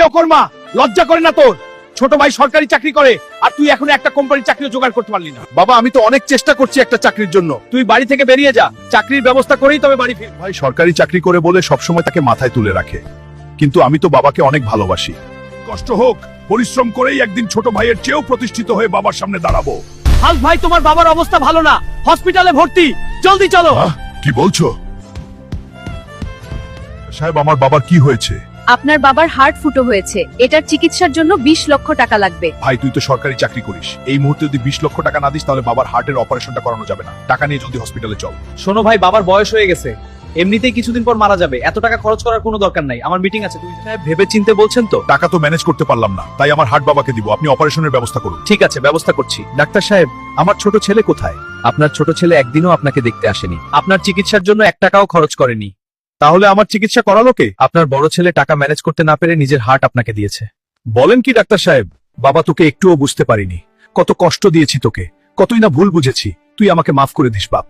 অকর্মা, লজ্জা করে না তোর? ছোট ভাই সরকারি চাকরি করে আর তুই এখনো একটা কোম্পানির চাকরিও জোগাড় করতে পারলি না। বাবা আমি তো অনেক চেষ্টা করছি একটা চাকরির জন্য। তুই বাড়ি থেকে বেরিয়ে যা, চাকরির ব্যবস্থা করেই তবে বাড়ি ফির। ভাই সরকারি চাকরি করে বলে সবসময় তাকে মাথায় তুলে রাখে, কিন্তু আমি তো বাবাকে অনেক ভালোবাসি। কষ্ট হোক, পরিশ্রম করেই একদিন ছোট ভাইয়ের চেয়েও প্রতিষ্ঠিত হয়ে বাবার সামনে দাঁড়াবো। হাল্ক ভাই, তোমার বাবার অবস্থা ভালো না, হসপিটালে ভর্তি, জলদি চলো। কি বলছো সাহেব? আমার বাবার কি হয়েছে? আপনার বাবার হার্ট ফুটো হয়েছে, এটার চিকিৎসার জন্য 20 লক্ষ টাকা লাগবে। ভাই তুই তো সরকারি চাকরি করিস, এই মুহূর্তে যদি 20 লক্ষ টাকা না দিস তাহলে বাবার হার্টের অপারেশনটা করানো যাবে না। টাকা নিয়ে জলদি হসপিটালে চল। শোনো ভাই, বাবার বয়স হয়ে গেছে, এমনিতেই কিছুদিন পর মারা যাবে, এত টাকা খরচ করার কোনো দরকার নাই। আমার মিটিং আছে, তুমি সাহেব ভেবে চিন্তে বলছেন তো? টাকা তো ম্যানেজ করতে পারলাম না, তাই আমার হার্ট বাবাকে দিব, আপনি অপারেশনের ব্যবস্থা করুন। ঠিক আছে, ব্যবস্থা করছি। ডাক্তার সাহেব, আমার ছোট ছেলে কোথায়? আপনার ছোট ছেলে একদিনও আপনাকে দেখতে আসেনি, আপনার চিকিৎসার জন্য 1 টাকাও খরচ করেনি। তাহলে আমার চিকিৎসা করালো কে? আপনার বড় ছেলে টাকা ম্যানেজ করতে না পেরে নিজের হার্ট আপনাকে দিয়েছে। বলেন কি ডাক্তার সাহেব? বাবা তোকে একটুও বুঝতে পারিনি, কত কষ্ট দিয়েছি তোকে, কতই না ভুল বুঝেছি, তুই আমাকে মাফ করে দিস বাপ।